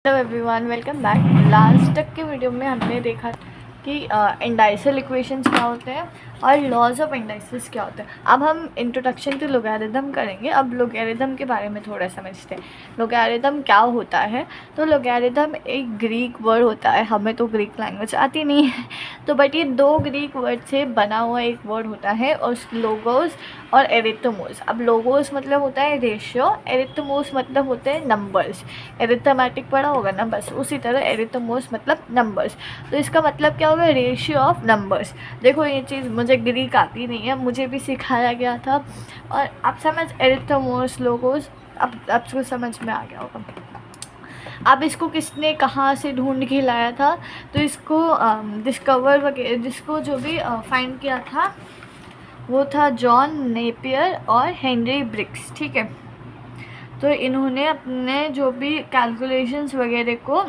Hello everyone, welcome back. Last तक के video में हमने देखा कि इंडाइसल इक्वेशंस क्या होते हैं और लॉज ऑफ इंडाइसिस क्या होते हैं। अब हम इंट्रोडक्शन टू लोगैरिथम करेंगे। अब लोगैरिथम के बारे में थोड़ा समझते हैं। लोगैरिथम क्या होता है? तो लोगैरिथम एक ग्रीक वर्ड होता है। हमें तो ग्रीक लैंग्वेज आती नहीं है, तो बट ये दो ग्रीक वर्ड से बना हुआ एक वर्ड होता है, और लोगोस और एरिथमोस। अब लोगोस मतलब होता है रेशियो, एरिथमोस मतलब होते हैं नंबर्स। एरिथमेटिक पढ़ा होगा ना, बस उसी तरह एरिथमोस मतलब नंबर्स। तो इसका मतलब क्या होगा? Ratio of numbers. देखो, ये चीज़ मुझे ग्रीक आती नहीं है, मुझे भी सिखाया गया था। और आप समझ एरिथमोस लोगोस, अब आपको समझ में आ गया होगा। अब इसको किसने कहाँ से ढूंढ के लाया था? तो इसको डिस्कवर वगैरह, जिसको जो भी फाइंड किया था वो था जॉन नेपियर और हेनरी ब्रिक्स। ठीक है, तो इन्होंने अपने जो भी कैलकुलेशंस वगैरह को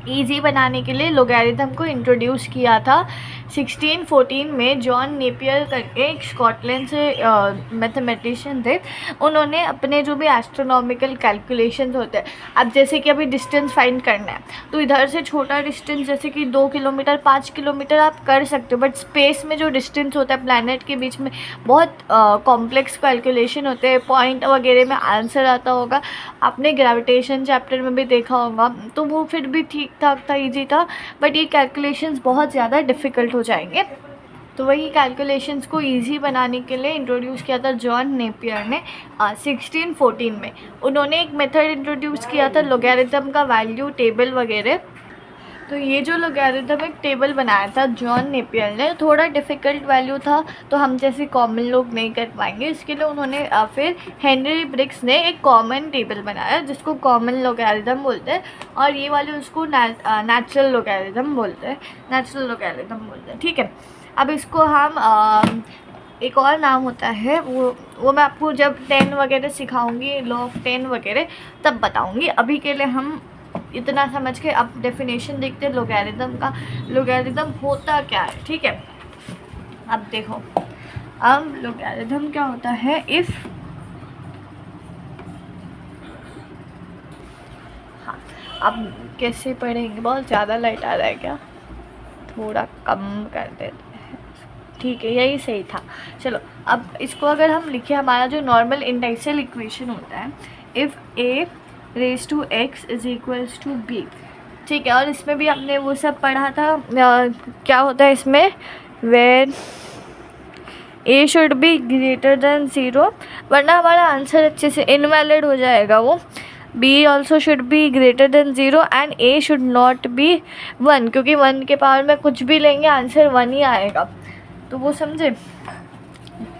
ईजी बनाने के लिए लोगैरिथम को इंट्रोड्यूस किया था 1614 में। जॉन नेपियर करके एक स्कॉटलैंड से मैथमेटिशियन थे। उन्होंने अपने जो भी एस्ट्रोनॉमिकल कैलकुलेशंस होते हैं, अब जैसे कि अभी डिस्टेंस फाइंड करना है, तो इधर से छोटा डिस्टेंस जैसे कि 2 किलोमीटर 5 किलोमीटर आप कर सकते हो, बट स्पेस में जो डिस्टेंस होता है प्लैनेट के बीच में बहुत कॉम्प्लेक्स कैलकुलेशन होते हैं। पॉइंट वगैरह में आंसर आता होगा, आपने ग्रेविटेशन चैप्टर में भी देखा होगा। तो वो फिर भी ठीक ठाक था, ईजी था, बट ये कैलकुलेशंस बहुत ज़्यादा डिफ़िकल्ट हो जाएंगे। तो वही कैलकुलेशंस को इजी बनाने के लिए इंट्रोड्यूस किया था जॉन नेपियर ने 1614 में। उन्होंने एक मेथड इंट्रोड्यूस किया था लोगैरिथम का वैल्यू टेबल वगैरह। तो ये जो लोगैरिथम एक टेबल बनाया था जॉन नेपियर ने, थोड़ा डिफ़िकल्ट वैल्यू था, तो हम जैसे कॉमन लोग नहीं कर पाएंगे। इसके लिए उन्होंने फिर हेनरी ब्रिक्स ने एक कॉमन टेबल बनाया जिसको कॉमन लोगैरिथम बोलते हैं, और ये वाले उसको नेचुरल लोगैरिथम बोलते हैं। नेचुरल लोगैरिथम बोलते हैं, ठीक है। अब इसको हम एक और नाम होता है, वो मैं आपको जब 10 वगैरह सिखाऊंगी, लॉ ऑफ 10 वगैरह, तब बताऊंगी। अभी के लिए हम इतना समझ के अब डेफिनेशन देखते हैं लोगैरिथम का। लोगैरिथम होता क्या है, ठीक है। अब देखो, अब लोगैरिथम क्या होता है? इफ़ हाँ, अब कैसे पढ़ेंगे? बहुत ज़्यादा लाइट आ रहा है क्या? थोड़ा कम कर देते हैं, ठीक है, यही सही था। चलो, अब इसको अगर हम लिखें, हमारा जो नॉर्मल इंडाइसल इक्वेशन होता है, if a raise to x is equals to b, ठीक है। और इसमें भी हमने वो सब पढ़ा था, क्या होता है इसमें, where a should be greater than zero, वरना हमारा आंसर अच्छे से इनवैलिड हो जाएगा। वो b also should be greater than zero and a should not be 1, क्योंकि 1 के पावर में कुछ भी लेंगे आंसर 1 ही आएगा। तो वो समझे।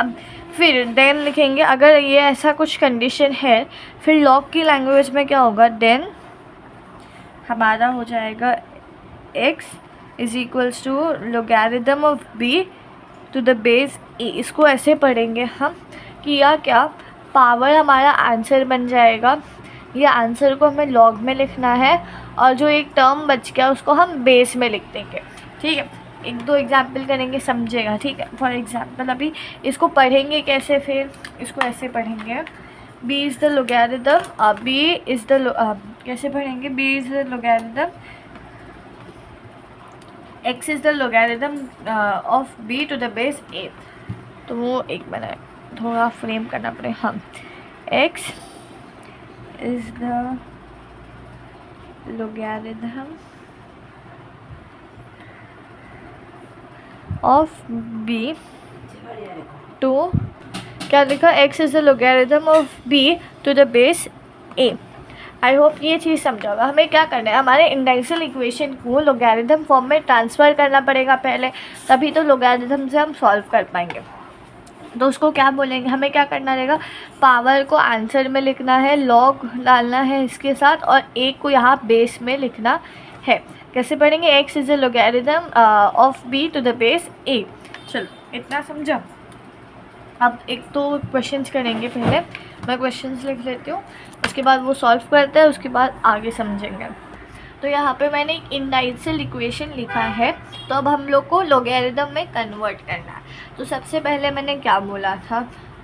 अब फिर देन लिखेंगे, अगर ये ऐसा कुछ कंडीशन है, फिर लॉग की लैंग्वेज में क्या होगा? देन हमारा हो जाएगा x is equals to logarithm of b to the base e। इसको ऐसे पढ़ेंगे हम कि या क्या पावर हमारा आंसर बन जाएगा, ये आंसर को हमें लॉग में लिखना है, और जो एक टर्म बच गया उसको हम बेस में लिख देंगे, ठीक है। एक दो एग्जाम्पल करेंगे, समझेगा, ठीक है। फॉर एग्जाम्पल अभी इसको पढ़ेंगे कैसे, फिर इसको ऐसे पढ़ेंगे, b is the logarithm, b is the कैसे पढ़ेंगे, b is the logarithm, x is the logarithm of b to the base a। तो वो एक मिनट थोड़ा फ्रेम करना पड़े हम। x is the logarithm of b to, क्या लिखा, x is the logarithm of b to the base a। I hope ये चीज़ समझा होगा। हमें क्या करना है, हमारे इंडाइसल इक्वेशन को लोगैरिथम फॉर्म में ट्रांसफ़र करना पड़ेगा पहले, तभी तो लोगैरिथम से हम सॉल्व कर पाएंगे। तो उसको क्या बोलेंगे, हमें क्या करना रहेगा, पावर को आंसर में लिखना है, लॉग डालना है इसके साथ, और a को यहाँ बेस में लिखना है। कैसे पढ़ेंगे, x is the logarithm of b to the base a। चलो, इतना समझा। अब एक तो क्वेश्चंस करेंगे, पहले मैं क्वेश्चंस लिख लेती हूँ, उसके बाद वो सॉल्व करते हैं, उसके बाद आगे समझेंगे। तो यहाँ पे मैंने एक इंडाइसल इक्वेशन लिखा है, तो अब हम लोग को लोगैरिथम में कन्वर्ट करना है। तो सबसे पहले मैंने क्या बोला था,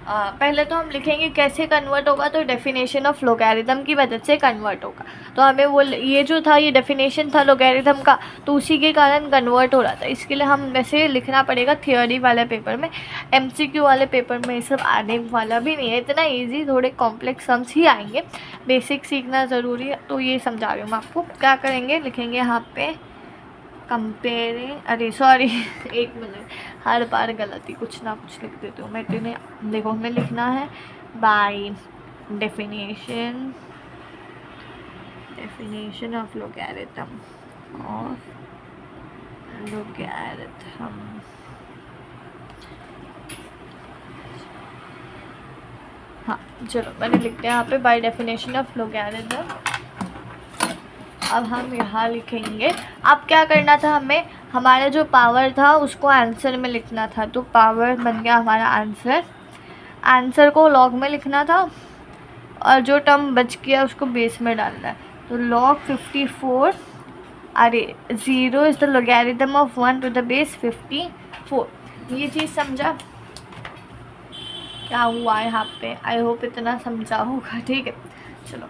पहले तो हम लिखेंगे कैसे कन्वर्ट होगा, तो डेफिनेशन ऑफ लोगैरिथम की मदद से कन्वर्ट होगा। तो हमें वो ये जो था ये डेफिनेशन था लोगैरिथम का, तो उसी के कारण कन्वर्ट हो रहा था। इसके लिए हम वैसे लिखना पड़ेगा थियोरी वाले पेपर में, एमसीक्यू वाले पेपर में ये सब आने वाला भी नहीं है, इतना ईजी, थोड़े कॉम्प्लेक्स सम्स ही आएंगे, बेसिक सीखना ज़रूरी है। तो ये समझा रही हूँ मैं आपको। क्या करेंगे, लिखेंगे यहाँ पे कंपेयरिंग, अरे सॉरी एक मिनट, हर बार गलती कुछ ना कुछ लिख देती हूँ मैं। इतने देखो, हमें लिखना है बाय डेफिनेशन ऑफ लोगैरिथम हाँ चलो मैंने लिख दिया यहाँ पे बाय डेफिनेशन ऑफ लोगैरिथम। अब हम यहाँ लिखेंगे, अब क्या करना था हमें, हमारा जो पावर था उसको आंसर में लिखना था, तो पावर बन गया हमारा आंसर। आंसर को लॉग में लिखना था और जो टर्म बच गया उसको बेस में डालना है। तो log 54, अरे 0 is the logarithm of 1 to the base 54। ये चीज़ समझा क्या हुआ है यहाँ पे? आई होप इतना समझा होगा, ठीक है। चलो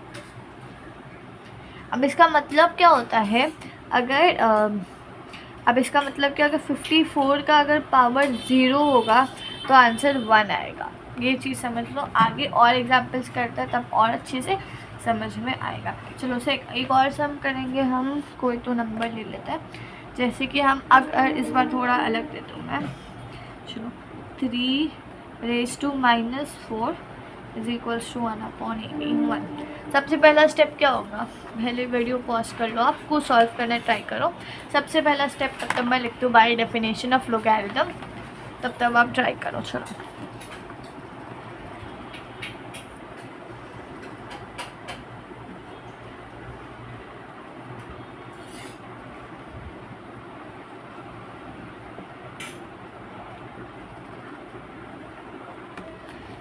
अब इसका मतलब क्या होता है, अगर अब इसका मतलब क्या, अगर 54 का अगर पावर 0 होगा तो आंसर 1 आएगा। ये चीज़ समझ लो, आगे और एग्जांपल्स करते हैं तब और अच्छे से समझ में आएगा। चलो उसे एक और सम करेंगे हम, कोई तो नंबर ले लेते हैं, जैसे कि हम अगर इस बार थोड़ा अलग दे दूँ मैं, चलो 3 raised to -4 is equals to 1/81। सबसे पहला स्टेप क्या होगा, पहले वीडियो पॉज कर लो, आपको सॉल्व करने ट्राई करो। सबसे पहला स्टेप तब तक मैं लिखती हूँ बाय डेफिनेशन ऑफ लोगैरिथम, तब तक आप ट्राई करो। चलो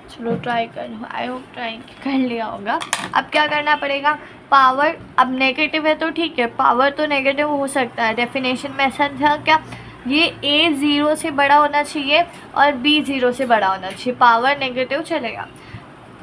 चलो ट्राई कर लो, आई होप ट्राई कर लिया होगा। अब क्या करना पड़ेगा, पावर अब नेगेटिव है तो ठीक है, पावर तो नेगेटिव हो सकता है। डेफिनेशन में ऐसा था क्या, ये a 0 से बड़ा होना चाहिए और b 0 से बड़ा होना चाहिए, पावर नेगेटिव चलेगा।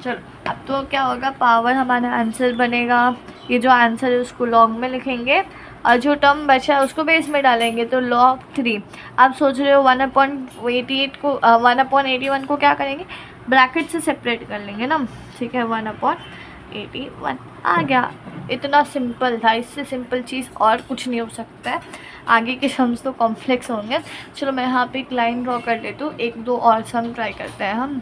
चलो अब तो क्या होगा, पावर हमारा आंसर बनेगा, ये जो आंसर है उसको लॉग में लिखेंगे और जो टर्म बचा है उसको बेस में डालेंगे, तो log 3। आप सोच रहे हो 1/88 को 1/81 को क्या करेंगे, ब्रैकेट से सेपरेट कर लेंगे ना, ठीक है। 1/81 आ गया। इतना सिंपल था, इससे सिंपल चीज़ और कुछ नहीं हो सकता है। आगे के सम्स तो कॉम्प्लेक्स होंगे। चलो मैं यहाँ पे एक लाइन ड्रॉ कर लेती हूँ, एक दो और सम ट्राई करते हैं हम।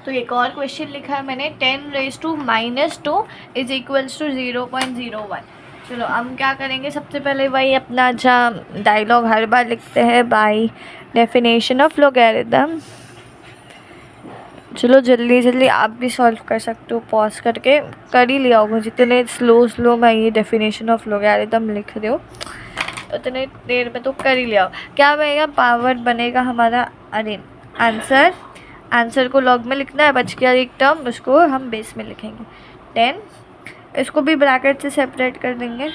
तो एक और क्वेश्चन लिखा है मैंने, 10 raised to -2 is equals to 0.01। चलो हम क्या करेंगे, सबसे पहले वही अपना अच्छा डायलॉग हर बार लिखते हैं, बाय डेफिनेशन ऑफ लोगैरिथम। चलो जल्दी जल्दी आप भी सॉल्व कर सकते हो, पॉज करके कर ही लिया होगा। जितने स्लो मैं ये डेफिनेशन ऑफ लोगैरिथम लिख रही हूँ उतने देर में तो कर ही लिया हो। क्या बनेगा, पावर बनेगा हमारा, अरे आंसर को लॉग में लिखना है, बच गया एक टर्म, उसको हम बेस में लिखेंगे 10, इसको भी ब्रैकेट से सेपरेट कर देंगे,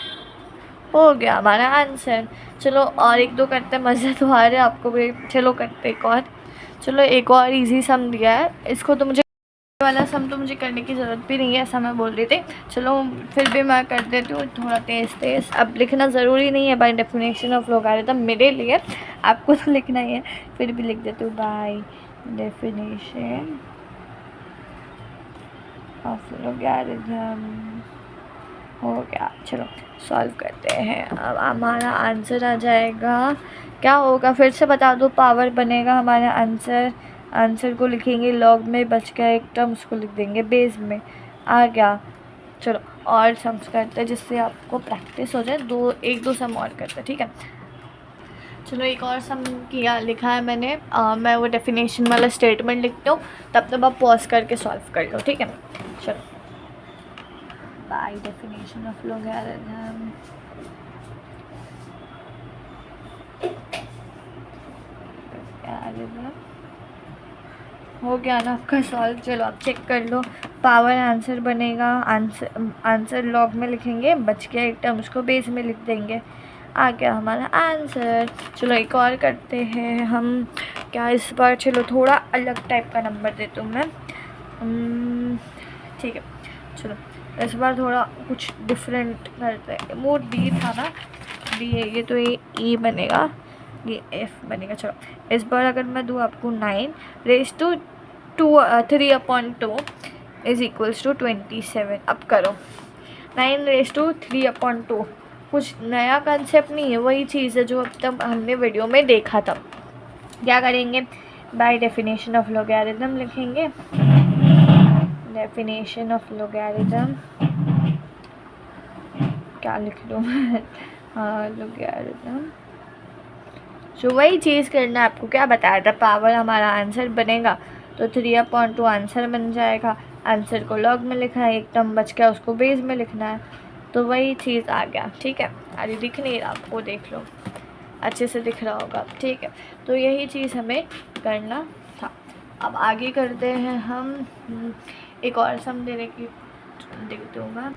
हो गया हमारा आंसर। चलो और एक दो करते, मज़ा तो आ रहा है आपको भी, चलो करते एक और। चलो एक और इजी सम दिया है, इसको तो मुझे वाला सम तो मुझे करने की ज़रूरत भी नहीं है, ऐसा मैं बोल रही थी। चलो फिर भी मैं कर देती हूँ थोड़ा तेज़। अब लिखना ज़रूरी नहीं है बाय डेफिनेशन ऑफ लोगैरिथम मेरे लिए, आपको तो लिखना ही है, फिर भी लिख देती हूँ बाय डेफिनेशन ऑफ लोगैरिथम। हो गया। चलो सॉल्व करते हैं। अब हमारा आंसर आ जाएगा, क्या होगा फिर से बता दो, पावर बनेगा हमारा आंसर को लिखेंगे लॉग में, बच गया एक टर्म उसको लिख देंगे बेस में, आ गया। चलो और सम्स करते हैं जिससे आपको प्रैक्टिस हो जाए, एक दो सम और करते हैं, ठीक है। चलो एक और सम किया लिखा है मैंने, मैं वो डेफिनेशन वाला स्टेटमेंट लिखती हूँ, तब तक आप पॉज करके सॉल्व कर लो, ठीक है। चलो बाय डेफिनेशन ऑफ लोगैरिथम, हो गया ना आपका सॉल्व। चलो आप चेक कर लो, पावर आंसर बनेगा, आंसर लॉग में लिखेंगे, बच गया एक टर्म उसको बेस में लिख देंगे, आ गया हमारा आंसर। चलो एक और करते हैं हम, क्या इस बार चलो थोड़ा अलग टाइप का नंबर देती हूँ मैं। ठीक है, चलो इस बार थोड़ा कुछ डिफरेंट करते हैं। वो डी था ना, डी है ये, तो ये ई बनेगा, ये एफ बनेगा। चलो इस बार अगर मैं दूँ आपको 9 raise to 3/2 is equals to 27। अब करो 9 रेज़ टू 3/2, कुछ नया कंसेप्ट नहीं है, वही चीज़ है जो अब तक हमने वीडियो में देखा था। क्या करेंगे, बाय डेफिनेशन ऑफ लॉगरिथम लिखेंगे। डेफिनेशन ऑफ लॉगरिथम क्या लिख दूँ मैं, हाँ लॉगरिथम। जो वही चीज़ करना है आपको, क्या बताया था, पावर हमारा आंसर बनेगा तो 3/2 आंसर बन जाएगा। आंसर को लॉग में लिखना है, एक टर्म बच गया उसको बेस में लिखना है, तो वही चीज़ आ गया। ठीक है, अरे दिख नहीं रहा आपको, देख लो अच्छे से दिख रहा होगा। ठीक है, तो यही चीज़ हमें करना था। अब आगे करते हैं हम एक और सम देने की देखते हूँ मैं,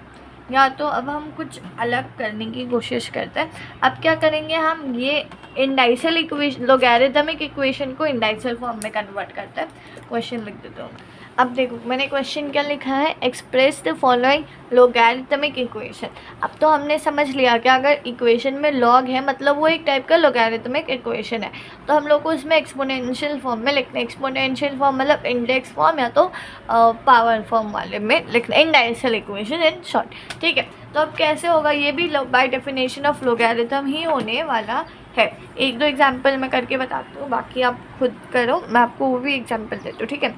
या तो अब हम कुछ अलग करने की कोशिश करते हैं। अब क्या करेंगे, हम ये इंडाइसल इक्वेशन, लॉगरिथमिक इक्वेशन को इंडाइसल फॉर्म में कन्वर्ट करते हैं। क्वेश्चन लिख देता हूँ। अब देखो मैंने क्वेश्चन क्या लिखा है, express the following logarithmic equation. अब तो हमने समझ लिया कि अगर इक्वेशन में लॉग है मतलब वो एक टाइप का लॉगरिथमिक इक्वेशन है, तो हम लोग को इसमें एक्सपोनेंशियल फॉर्म में लिखना है। एक्सपोनेंशियल फॉर्म मतलब इंडेक्स फॉर्म या तो पावर फॉर्म वाले में लिखना, इंडाइसल इक्वेशन इन शॉर्ट। ठीक है, तो अब कैसे होगा, ये भी बाय डेफिनेशन ऑफ लॉगरिथम ही होने वाला है। एक दो एग्जाम्पल मैं करके बताती हूँ, बाकी आप खुद करो, मैं आपको वो भी एग्जाम्पल देती हूँ। ठीक है,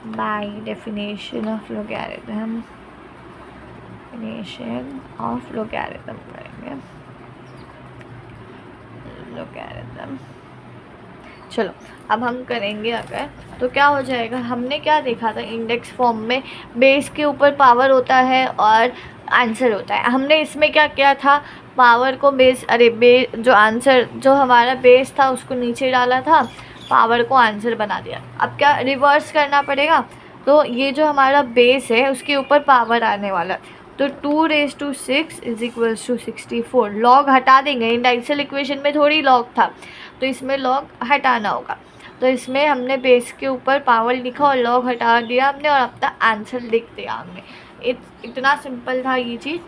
by definition of logarithm, definition of logarithm करेंगे, लॉगरिथम। चलो अब हम करेंगे अगर, तो क्या हो जाएगा, हमने क्या देखा था, इंडेक्स फॉर्म में बेस के ऊपर पावर होता है और आंसर होता है। हमने इसमें क्या किया था, पावर को बेस, जो आंसर जो हमारा बेस था उसको नीचे डाला था, पावर को आंसर बना दिया। अब क्या रिवर्स करना पड़ेगा, तो ये जो हमारा बेस है उसके ऊपर पावर आने वाला, तो 2�6 इज इक्वल्स टू 64। लॉग हटा देंगे, इंडाइसल इक्वेशन में थोड़ी लॉग था, तो इसमें लॉग हटाना होगा। तो इसमें हमने बेस के ऊपर पावर लिखा और लॉग हटा दिया हमने, और अपना आंसर लिख दिया हमने। इतना सिंपल था ये चीज़।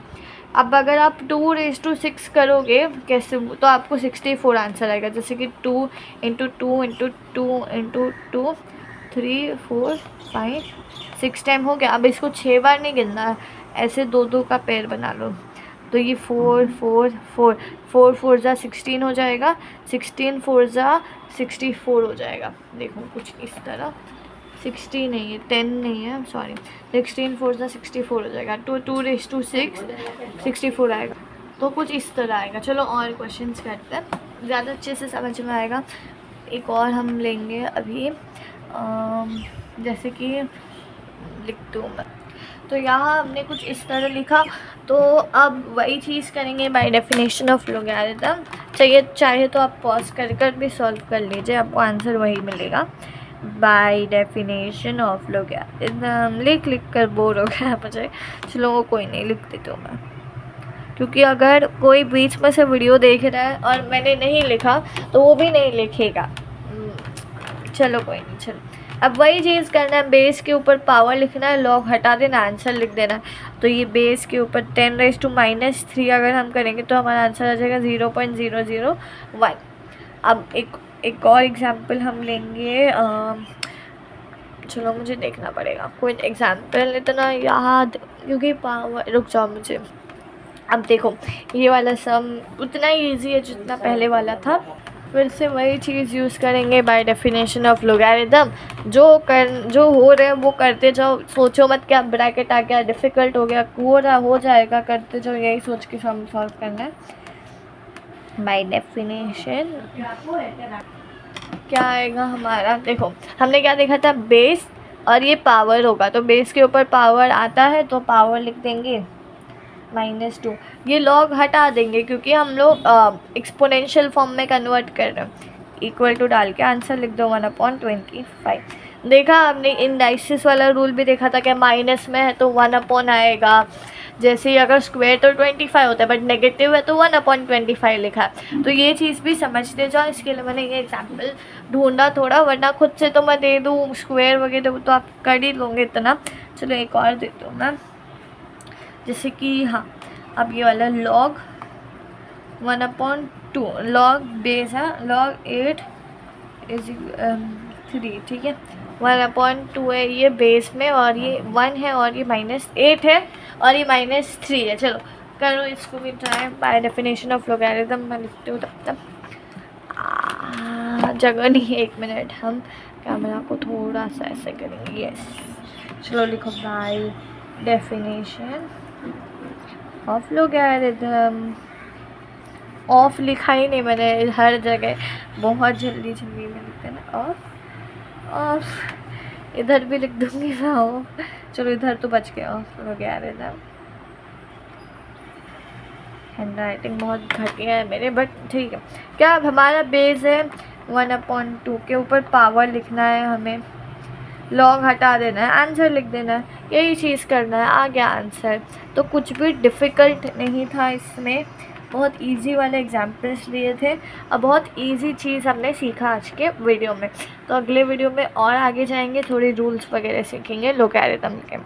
अब अगर आप 2�6 करोगे कैसे, तो आपको 64 आंसर आएगा। जैसे कि 2 × 2 × 2 × 2 3 4 5 6 टाइम हो गया। अब इसको 6 बार नहीं गिनना है, ऐसे 2-2 का पेयर बना लो। तो ये 4 4 4 4 4 जा 16 हो जाएगा, 16 4 जा 64 हो जाएगा। देखो कुछ इस तरह, 60 नहीं है, 10 नहीं है, सॉरी, 16 4 जा 64 हो जाएगा। 2�6 64 आएगा, तो कुछ इस तरह आएगा। चलो और क्वेश्चंस करते हैं, ज़्यादा अच्छे से समझ में आएगा। एक और हम लेंगे अभी, जैसे कि लिखती हूँ मैं, तो यहाँ हमने कुछ इस तरह लिखा, तो अब वही चीज़ करेंगे बाय डेफिनेशन ऑफ लॉगरिथम। चाहे तो आप पॉज कर भी सॉल्व कर लीजिए, आपको आंसर वही मिलेगा। बाय डेफिनेशन ऑफ लॉगरिथम लिख कर बोर हो गया मुझे, चलो वो कोई नहीं, लिख देती हूँ मैं, क्योंकि अगर कोई बीच में से वीडियो देख रहा है और मैंने नहीं लिखा तो वो भी नहीं लिखेगा। चलो कोई नहीं, चलो अब वही चीज़ करना है, बेस के ऊपर पावर लिखना है, लॉग हटा देना, आंसर लिख देना है। तो ये बेस के ऊपर 10⁻³ अगर हम करेंगे तो हमारा आंसर आ जाएगा 0.001। अब एक और एग्जांपल हम लेंगे, चलो मुझे देखना पड़ेगा कोई एग्जांपल इतना याद, क्योंकि पावर, रुक जाओ मुझे। अब देखो ये वाला सम उतना ही ईजी है जितना पहले वाला था, फिर से वही चीज़ यूज़ करेंगे बाय डेफिनेशन ऑफ लॉगरिथम। जो हो रहा है वो करते जाओ, सोचो मत क्या ब्रैकेट आ गया, डिफ़िकल्ट हो गया, हो जाएगा, करते जाओ, यही सोच के सम सॉल्व करना है। बाय डेफिनेशन क्या आएगा हमारा, देखो हमने क्या देखा था, बेस और ये पावर होगा, तो बेस के ऊपर पावर आता है तो पावर लिख देंगे -2। ये लॉग हटा देंगे क्योंकि हम लोग एक्सपोनेंशियल फॉर्म में कन्वर्ट कर रहे हैं। इक्वल टू डाल के आंसर लिख दो 1/25। देखा आपने इंडाइसिस वाला रूल भी देखा था कि माइनस में है तो 1 आएगा। जैसे ही अगर स्क्वायर तो 25 होता है बट नेगेटिव है तो 1/25 लिखा है। तो ये चीज़ भी समझते जाओ, इसके लिए मैंने ये एग्जाम्पल ढूंढा थोड़ा, वरना खुद से तो मैं दे दूँ स्क्वायर वगैरह तो आप कर ही लोगे इतना। चलो एक और देती हूँ मैं, जैसे कि हाँ अब ये वाला log 1/2 log बेस है log 8 इज 3, ठीक है। 1/2 है ये बेस में, और ये 1 है और ये -8 है और ये -3 है। चलो करो इसको भी try. By definition of logarithm मैं लिखती हूँ तब तक। जगह नहीं है, 1 मिनट, हम कैमरा को थोड़ा सा ऐसे करेंगे। यस चलो लिखो by definition of logarithm. Of लिखा ही नहीं मैंने हर जगह, बहुत जल्दी जल्दी में लिखते हैं ना ऑफ। इधर भी लिख दूँगी मैं ऑफ। चलो इधर तो बच गया ऑफ लोगैरिथम। हैंड राइटिंग बहुत घटिया है मेरे, बट ठीक है। क्या अब हमारा बेस है 1/2 के ऊपर पावर लिखना है हमें, लॉग हटा देना है, आंसर लिख देना है, यही चीज़ करना है, आ गया आंसर। तो कुछ भी डिफ़िकल्ट नहीं था इसमें, बहुत इजी वाले एग्जाम्पल्स लिए थे। अब बहुत इजी चीज़ हमने सीखा आज के वीडियो में। तो अगले वीडियो में और आगे जाएंगे, थोड़ी रूल्स वगैरह सीखेंगे लोगैरिथम के।